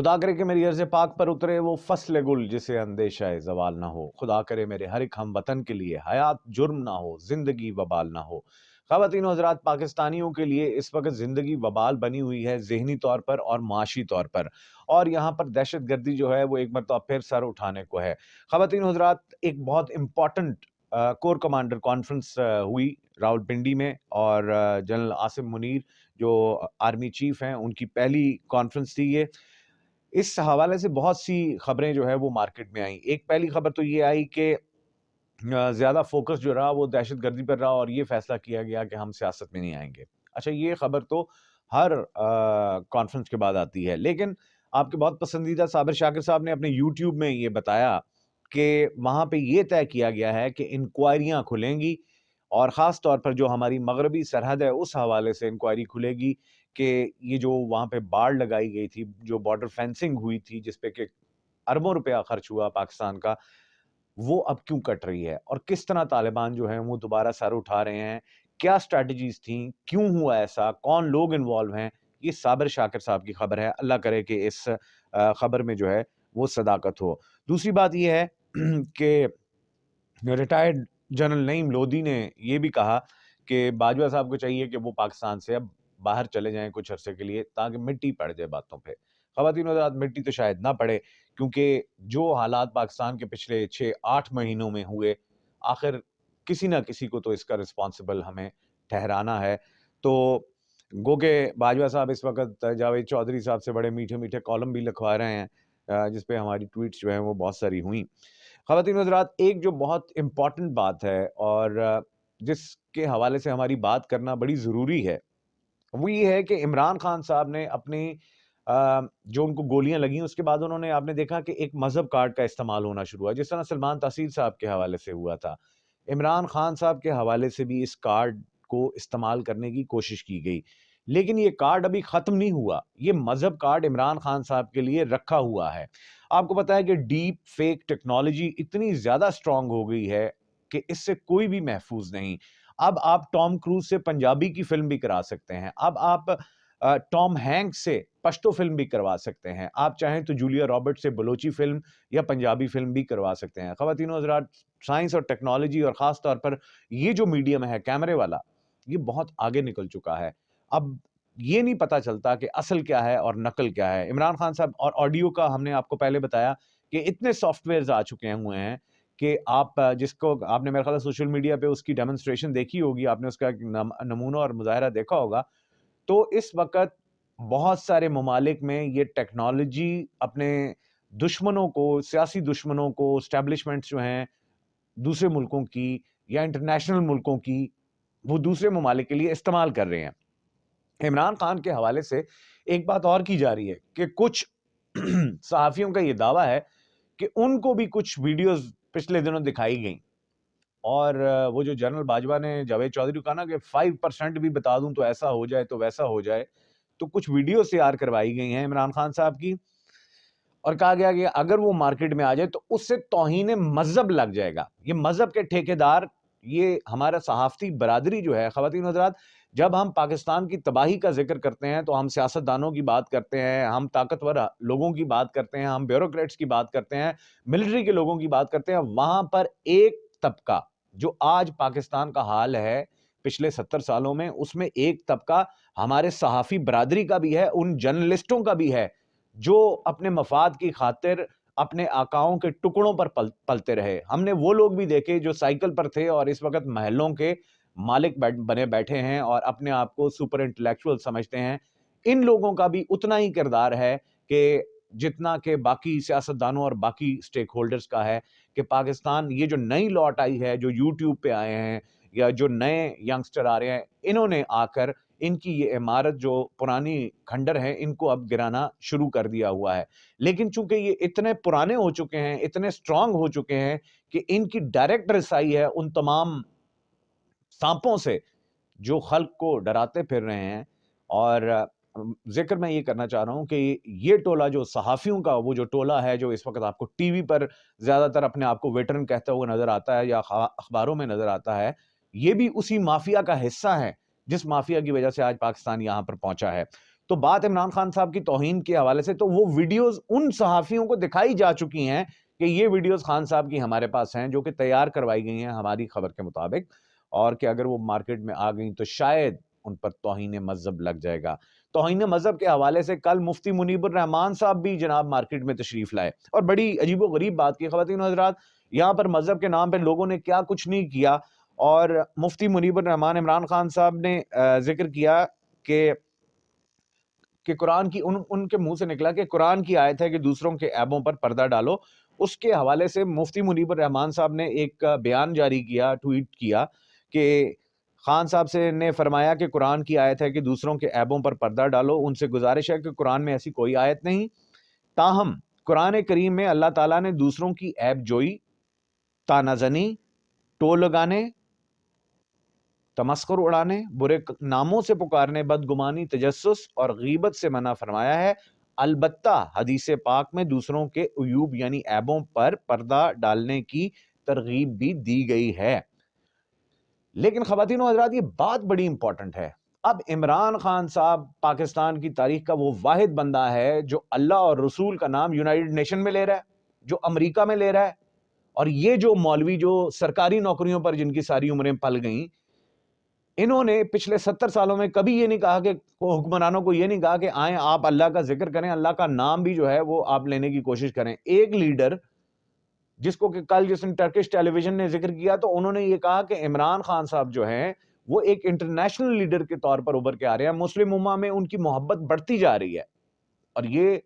خدا کرے کہ میری عرض پاک پر اترے وہ فصل گل جسے اندیشہ زوال نہ ہو. خدا کرے میرے ہر ایک ہم وطن کے لیے حیات جرم نہ ہو، زندگی وبال نہ ہو. خواتین و حضرات، پاکستانیوں کے لیے اس وقت زندگی وبال بنی ہوئی ہے، ذہنی طور پر اور معاشی طور پر، اور یہاں پر دہشت گردی جو ہے وہ ایک مرتبہ پھر سر اٹھانے کو ہے. خواتین و حضرات، ایک بہت امپورٹنٹ کور کمانڈر کانفرنس ہوئی راولپنڈی میں، اور جنرل عاصم منیر جو آرمی چیف ہیں ان کی پہلی کانفرنس تھی یہ. اس حوالے سے بہت سی خبریں جو ہے وہ مارکیٹ میں آئیں. ایک پہلی خبر تو یہ آئی کہ زیادہ فوکس جو رہا وہ دہشت گردی پر رہا، اور یہ فیصلہ کیا گیا کہ ہم سیاست میں نہیں آئیں گے. اچھا، یہ خبر تو ہر کانفرنس کے بعد آتی ہے، لیکن آپ کے بہت پسندیدہ صابر شاکر صاحب نے اپنے یوٹیوب میں یہ بتایا کہ وہاں پہ یہ طے کیا گیا ہے کہ انکوائریاں کھلیں گی، اور خاص طور پر جو ہماری مغربی سرحد ہے اس حوالے سے انکوائری کھلے گی کہ یہ جو وہاں پہ باڑ لگائی گئی تھی، جو بارڈر فینسنگ ہوئی تھی جس پہ کہ اربوں روپیہ خرچ ہوا پاکستان کا، وہ اب کیوں کٹ رہی ہے، اور کس طرح طالبان جو ہیں وہ دوبارہ سر اٹھا رہے ہیں، کیا سٹریٹجیز تھیں، کیوں ہوا ایسا، کون لوگ انوالو ہیں. یہ صابر شاکر صاحب کی خبر ہے. اللہ کرے کہ اس خبر میں جو ہے وہ صداقت ہو. دوسری بات یہ ہے کہ ریٹائرڈ جنرل نعیم لودھی نے یہ بھی کہا کہ باجوہ صاحب کو چاہیے کہ وہ پاکستان سے اب باہر چلے جائیں کچھ عرصے کے لیے، تاکہ مٹی پڑ جائے باتوں پہ. خواتین و حضرات، مٹی تو شاید نہ پڑے، کیونکہ جو حالات پاکستان کے پچھلے 6-8 مہینوں میں ہوئے، آخر کسی نہ کسی کو تو اس کا رسپانسبل ہمیں ٹھہرانا ہے. تو گو کہ باجوہ صاحب اس وقت جاوید چودھری صاحب سے بڑے میٹھے میٹھے کالم بھی لکھوا رہے ہیں، جس پہ ہماری ٹویٹس جو ہیں وہ بہت ساری ہوئیں. خواتین و حضرات، ایک جو بہت امپورٹنٹ بات ہے اور جس کے حوالے سے ہماری بات کرنا بڑی ضروری ہے، وہ یہ ہے کہ عمران خان صاحب نے اپنی جو ان کو گولیاں لگیں اس کے بعد انہوں نے، آپ نے دیکھا کہ ایک مذہب کارڈ کا استعمال ہونا شروع ہوا، جس طرح سلمان تحصیل صاحب کے حوالے سے ہوا تھا. عمران خان صاحب کے حوالے سے بھی اس کارڈ کو استعمال کرنے کی کوشش کی گئی، لیکن یہ کارڈ ابھی ختم نہیں ہوا. یہ مذہب کارڈ عمران خان صاحب کے لیے رکھا ہوا ہے. آپ کو پتا ہے کہ ڈیپ فیک ٹیکنالوجی اتنی زیادہ سٹرونگ ہو گئی ہے کہ اس سے کوئی بھی محفوظ نہیں. اب آپ ٹام کروز سے پنجابی کی فلم بھی کرا سکتے ہیں، اب آپ ٹام ہینک سے پشتو فلم بھی کروا سکتے ہیں، آپ چاہیں تو جولیا رابرٹ سے بلوچی فلم یا پنجابی فلم بھی کروا سکتے ہیں. خواتین و حضرات، سائنس اور ٹیکنالوجی اور خاص طور پر یہ جو میڈیم ہے کیمرے والا، یہ بہت آگے نکل چکا ہے. اب یہ نہیں پتا چلتا کہ اصل کیا ہے اور نقل کیا ہے. عمران خان صاحب اور آڈیو کا ہم نے آپ کو پہلے بتایا کہ اتنے سافٹ ویئرز آ چکے ہوئے ہیں کہ آپ جس کو آپ نے میرے خیال سوشل میڈیا پہ اس کی ڈیمونسٹریشن دیکھی ہوگی، آپ نے اس کا ایک نمونہ اور مظاہرہ دیکھا ہوگا. تو اس وقت بہت سارے ممالک میں یہ ٹیکنالوجی اپنے دشمنوں کو، سیاسی دشمنوں کو، اسٹیبلشمنٹس جو ہیں دوسرے ملکوں کی یا انٹرنیشنل ملکوں کی، وہ دوسرے ممالک کے لیے استعمال کر رہے ہیں. عمران خان کے حوالے سے ایک بات اور کی جا رہی ہے کہ کچھ صحافیوں کا یہ دعویٰ ہے کہ ان کو بھی کچھ ویڈیوز پچھلے دنوں دکھائی گئیں، اور وہ جو جنرل باجوہ نے جاوید چودھری کو کہا نا کہ 5% بھی بتا دوں تو ایسا ہو جائے تو ویسا ہو جائے، تو کچھ ویڈیوز تیار کروائی گئی ہیں عمران خان صاحب کی، اور کہا گیا کہ اگر وہ مارکیٹ میں آ جائے تو اس سے توہین مذہب لگ جائے گا. یہ مذہب کے ٹھیکیدار، یہ ہمارا صحافتی برادری جو ہے. خواتین و حضرات، جب ہم پاکستان کی تباہی کا ذکر کرتے ہیں تو ہم سیاستدانوں کی بات کرتے ہیں، ہم طاقتور لوگوں کی بات کرتے ہیں، ہم بیوروکریٹس کی بات کرتے ہیں، ملٹری کے لوگوں کی بات کرتے ہیں. وہاں پر ایک طبقہ جو آج پاکستان کا حال ہے پچھلے 70 سالوں میں، اس میں ایک طبقہ ہمارے صحافی برادری کا بھی ہے، ان جرنلسٹوں کا بھی ہے جو اپنے مفاد کی خاطر اپنے آقاؤں کے ٹکڑوں پر پلتے رہے. ہم نے وہ لوگ بھی دیکھے جو سائیکل پر تھے اور اس وقت محلوں کے مالک بنے بیٹھے ہیں اور اپنے آپ کو سپر انٹلیکچوئل سمجھتے ہیں. ان لوگوں کا بھی اتنا ہی کردار ہے کہ جتنا کہ باقی سیاستدانوں اور باقی سٹیک ہولڈرز کا ہے، کہ پاکستان یہ جو نئی لوٹ آئی ہے، جو یوٹیوب پہ آئے ہیں یا جو نئے ینگسٹر آ رہے ہیں، انہوں نے آ کر ان کی یہ عمارت جو پرانی کھنڈر ہے ان کو اب گرانا شروع کر دیا ہوا ہے. لیکن چونکہ یہ اتنے پرانے ہو چکے ہیں، اتنے سٹرونگ ہو چکے ہیں کہ ان کی ڈائریکٹ رسائی ہے ان تمام سانپوں سے جو خلق کو ڈراتے پھر رہے ہیں. اور ذکر میں یہ کرنا چاہ رہا ہوں کہ یہ ٹولہ جو صحافیوں کا، وہ جو ٹولہ ہے جو اس وقت آپ کو ٹی وی پر زیادہ تر اپنے آپ کو ویٹرن کہتا ہوا نظر آتا ہے یا اخباروں میں نظر آتا ہے، یہ بھی اسی مافیا کا حصہ ہے جس مافیا کی وجہ سے آج پاکستان یہاں پر پہنچا ہے. تو بات عمران خان صاحب کی توہین کے حوالے سے تو وہ ویڈیوز ان صحافیوں کو دکھائی جا چکی ہیں کہ یہ ویڈیوز خان صاحب کی ہمارے پاس ہیں، جو کہ تیار کروائی گئی ہیں ہماری خبر کے مطابق، اور کہ اگر وہ مارکیٹ میں آ گئیں تو شاید ان پر توہین مذہب لگ جائے گا۔ توہین مذہب کے حوالے سے کل مفتی منیب الرحمان صاحب بھی جناب مارکیٹ میں تشریف لائے اور بڑی عجیب و غریب بات کی خواتین و حضرات، یہاں پر مذہب کے نام پہ لوگوں نے کیا کچھ نہیں کیا، اور مفتی منیب الرحمان عمران خان صاحب نے ذکر کیا کہ قرآن کی ان کے منہ سے نکلا کہ قرآن کی آیت ہے کہ دوسروں کے عیبوں پر پردہ ڈالو۔ اس کے حوالے سے مفتی منیب الرحمان صاحب نے ایک بیان جاری کیا، ٹویٹ کیا کہ خان صاحب سے نے فرمایا کہ قرآن کی آیت ہے کہ دوسروں کے عیبوں پر پردہ ڈالو، ان سے گزارش ہے کہ قرآن میں ایسی کوئی آیت نہیں، تاہم قرآن کریم میں اللہ تعالیٰ نے دوسروں کی عیب جوئی، طعنہ زنی، ٹول لگانے، تمسخر اڑانے، برے ناموں سے پکارنے، بدگمانی، تجسس اور غیبت سے منع فرمایا ہے۔ البتہ حدیث پاک میں دوسروں کے عیوب یعنی عیبوں پر پردہ ڈالنے کی ترغیب بھی دی گئی ہے۔ لیکن خواتین و حضرات، یہ بات بڑی امپورٹنٹ ہے۔ اب عمران خان صاحب پاکستان کی تاریخ کا وہ واحد بندہ ہے جو اللہ اور رسول کا نام یونائیٹڈ نیشن میں لے رہا ہے، جو امریکہ میں لے رہا ہے، اور یہ جو مولوی جو سرکاری نوکریوں پر جن کی ساری عمریں پل گئیں، انہوں نے پچھلے 70 سالوں میں کبھی یہ نہیں کہا کہ حکمرانوں کو یہ نہیں کہا کہ آئیں آپ اللہ کا ذکر کریں، اللہ کا نام بھی جو ہے وہ آپ لینے کی کوشش کریں۔ ایک لیڈر جس کو کہ کل جس نے ٹرکش ٹیلی ویژن نے ذکر کیا تو انہوں نے یہ کہا کہ عمران خان صاحب جو ہیں وہ ایک انٹرنیشنل لیڈر کے طور پر ابھر کے آ رہے ہیں، مسلم امہ میں ان کی محبت بڑھتی جا رہی ہے، اور یہ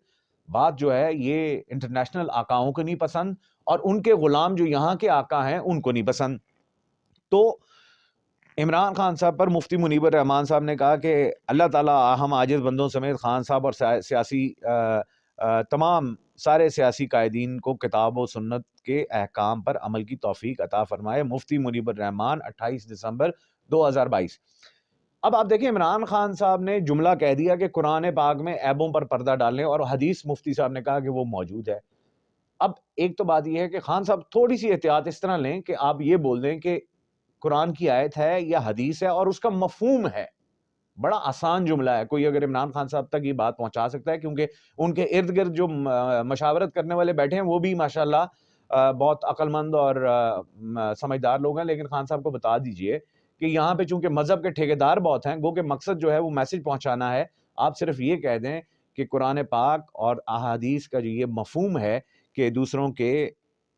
بات جو ہے یہ انٹرنیشنل آقاؤں کو نہیں پسند، اور ان کے غلام جو یہاں کے آقا ہیں ان کو نہیں پسند۔ تو عمران خان صاحب پر مفتی منیب الرحمان صاحب نے کہا کہ اللہ تعالیٰ ہم عاجز بندوں سمیت خان صاحب اور سیاسی تمام سارے سیاسی قائدین کو کتاب و سنت کے احکام پر عمل کی توفیق عطا فرمائے۔ مفتی منیب الرحمان 28 دسمبر 2022۔ اب آپ دیکھیں عمران خان صاحب نے جملہ کہہ دیا کہ قرآن پاک میں عیبوں پر پردہ ڈالنے، اور حدیث مفتی صاحب نے کہا کہ وہ موجود ہے۔ اب ایک تو بات یہ ہے کہ خان صاحب تھوڑی سی احتیاط اس طرح لیں کہ آپ یہ بول دیں کہ قرآن کی آیت ہے یا حدیث ہے اور اس کا مفہوم ہے۔ بڑا آسان جملہ ہے، کوئی اگر عمران خان صاحب تک یہ بات پہنچا سکتا ہے، کیونکہ ان کے ارد گرد جو مشاورت کرنے والے بیٹھے ہیں وہ بھی ماشاءاللہ بہت عقل مند اور سمجھدار لوگ ہیں، لیکن خان صاحب کو بتا دیجئے کہ یہاں پہ چونکہ مذہب کے ٹھیکیدار بہت ہیں، گو کہ مقصد جو ہے وہ میسج پہنچانا ہے، آپ صرف یہ کہہ دیں کہ قرآن پاک اور احادیث کا جو یہ مفہوم ہے کہ دوسروں کے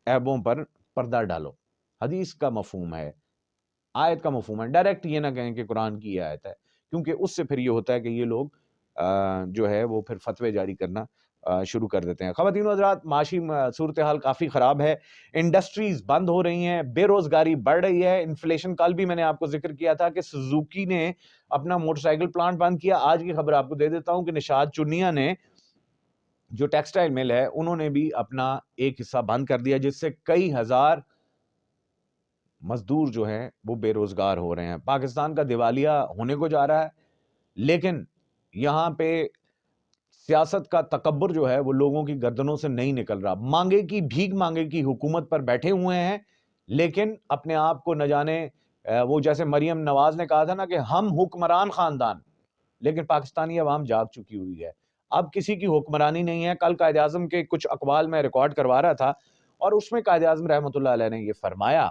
عیبوں پر پردہ ڈالو، حدیث کا مفہوم ہے، آیت کا مفہوم ہے، ڈائریکٹ یہ نہ کہیں کہ قرآن کی یہ آیت ہے، کیونکہ اس سے پھر یہ ہوتا ہے کہ یہ لوگ جو ہے وہ پھر فتوے جاری کرنا شروع کر دیتے ہیں۔ خواتین و حضرات، معاشی صورتحال کافی خراب ہے، انڈسٹریز بند ہو رہی ہیں، بے روزگاری بڑھ رہی ہے، انفلیشن، کل بھی میں نے آپ کو ذکر کیا تھا کہ سوزوکی نے اپنا موٹر سائیکل پلانٹ بند کیا۔ آج کی خبر آپ کو دے دیتا ہوں کہ نشاد چنیا نے جو ٹیکسٹائل مل ہے انہوں نے بھی اپنا ایک حصہ بند کر دیا، جس سے کئی ہزار مزدور جو ہیں وہ بے روزگار ہو رہے ہیں۔ پاکستان کا دیوالیہ ہونے کو جا رہا ہے، لیکن یہاں پہ سیاست کا تکبر جو ہے وہ لوگوں کی گردنوں سے نہیں نکل رہا۔ مانگے کی بھیک مانگے کی حکومت پر بیٹھے ہوئے ہیں، لیکن اپنے آپ کو نہ جانے وہ جیسے مریم نواز نے کہا تھا نا کہ ہم حکمران خاندان، لیکن پاکستانی عوام جاگ چکی ہوئی ہے، اب کسی کی حکمرانی نہیں ہے۔ کل قائد اعظم کے کچھ اقوال میں ریکارڈ کروا رہا تھا، اور اس میں قائد اعظم رحمۃ اللہ علیہ نے یہ فرمایا،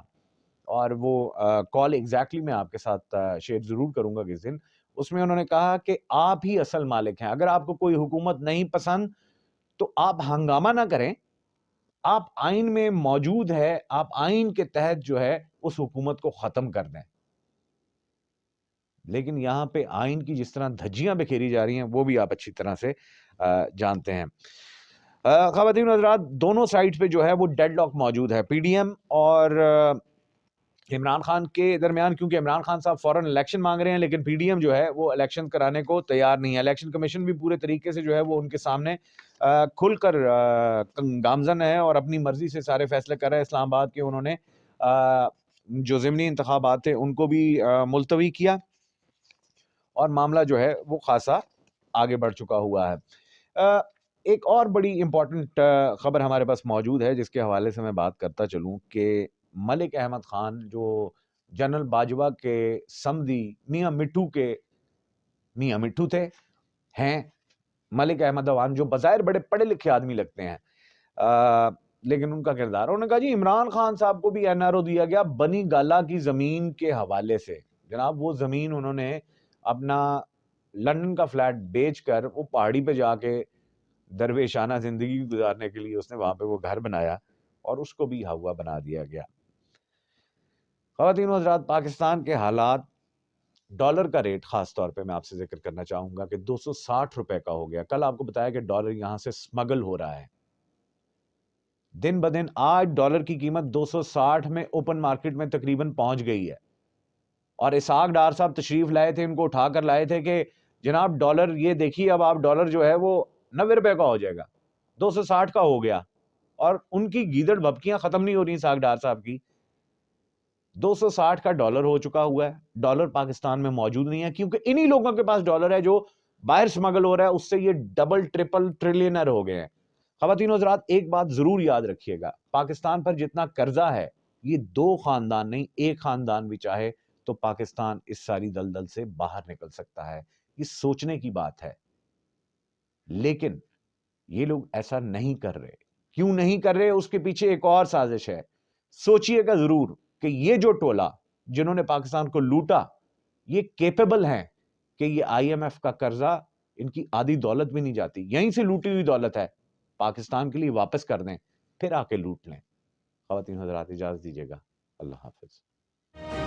اور وہ کال ایگزیکٹلی میں آپ کے ساتھ شیئر ضرور کروں گا کس دن۔ اس میں انہوں نے کہا کہ آپ ہی اصل مالک ہیں، اگر آپ کو کوئی حکومت نہیں پسند تو آپ ہنگامہ نہ کریں، آپ آئین میں موجود ہے، آپ آئین کے تحت جو ہے اس حکومت کو ختم کر دیں۔ لیکن یہاں پہ آئین کی جس طرح دھجیاں بکھیری جا رہی ہیں وہ بھی آپ اچھی طرح سے جانتے ہیں۔ خواتین و حضرات، دونوں سائڈ پہ جو ہے وہ ڈیڈ لاک موجود ہے، پی ڈی ایم اور عمران خان کے درمیان، کیونکہ عمران خان صاحب فوراً الیکشن مانگ رہے ہیں، لیکن پی ڈی ایم جو ہے وہ الیکشن کرانے کو تیار نہیں ہے۔ الیکشن کمیشن بھی پورے طریقے سے جو ہے وہ ان کے سامنے کھل کر گامزن ہے اور اپنی مرضی سے سارے فیصلے کر رہے ہیں۔ اسلام آباد کے انہوں نے جو ضمنی انتخابات تھے ان کو بھی ملتوی کیا، اور معاملہ جو ہے وہ خاصا آگے بڑھ چکا ہوا ہے۔ ایک اور بڑی امپورٹنٹ خبر ہمارے پاس موجود ہے جس کے حوالے سے میں بات کرتا چلوں کہ ملک احمد خان جو جنرل باجوہ کے سمدھی میاں مٹھو تھے، ہیں ملک احمد عوان، جو بظاہر بڑے پڑھے لکھے آدمی لگتے ہیں، لیکن ان کا کردار، انہوں نے کہا جی عمران خان صاحب کو بھی این آر او دیا گیا بنی گالا کی زمین کے حوالے سے. جناب وہ زمین انہوں نے اپنا لندن کا فلیٹ بیچ کر وہ پہاڑی پہ جا کے درویشانہ زندگی گزارنے کے لیے اس نے وہاں پہ وہ گھر بنایا اور اس کو بھی ہوا بنا دیا گیا. خواتین و حضرات، پاکستان کے حالات، ڈالر کا ریٹ خاص طور پہ میں آپ سے ذکر کرنا چاہوں گا کہ 260 روپے کا ہو گیا. کل آپ کو بتایا کہ ڈالر یہاں سے سمگل ہو رہا ہے. دن بدن آج ڈالر کی قیمت 260 میں اوپن مارکیٹ میں تقریباً پہنچ گئی ہے. اور اسحاق ڈار صاحب تشریف لائے تھے، ان کو اٹھا کر لائے تھے کہ جناب ڈالر یہ دیکھیے، اب آپ ڈالر جو ہے وہ 90 روپے کا ہو جائے گا. 260 کا ہو گیا اور ان کی گیدڑ بھبکیاں ختم نہیں ہو رہی اسحاق ڈار صاحب کی. 260 کا ڈالر ہو چکا ہوا ہے. ڈالر پاکستان میں موجود نہیں ہے کیونکہ انہی لوگوں کے پاس ڈالر ہے جو باہر سمگل ہو رہا ہے، اس سے یہ ڈبل ٹرپل ٹریلینر ہو گئے ہیں. خواتین و حضرات، ایک بات ضرور یاد رکھیے گا، پاکستان پر جتنا قرضہ ہے یہ 2 خاندان نہیں، ایک خاندان بھی چاہے تو پاکستان اس ساری دلدل سے باہر نکل سکتا ہے. یہ سوچنے کی بات ہے، لیکن یہ لوگ ایسا نہیں کر رہے. کیوں نہیں کر رہے؟ اس کے پیچھے ایک اور سازش ہے. سوچئے گا ضرور کہ یہ جو ٹولہ جنہوں نے پاکستان کو لوٹا، یہ کیپیبل ہیں کہ یہ آئی ایم ایف کا قرضہ ان کی آدھی دولت بھی نہیں جاتی، یہیں سے لوٹی ہوئی دولت ہے، پاکستان کے لیے واپس کر دیں، پھر آ کے لوٹ لیں. خواتین حضرات اجازت دیجیے گا. اللہ حافظ.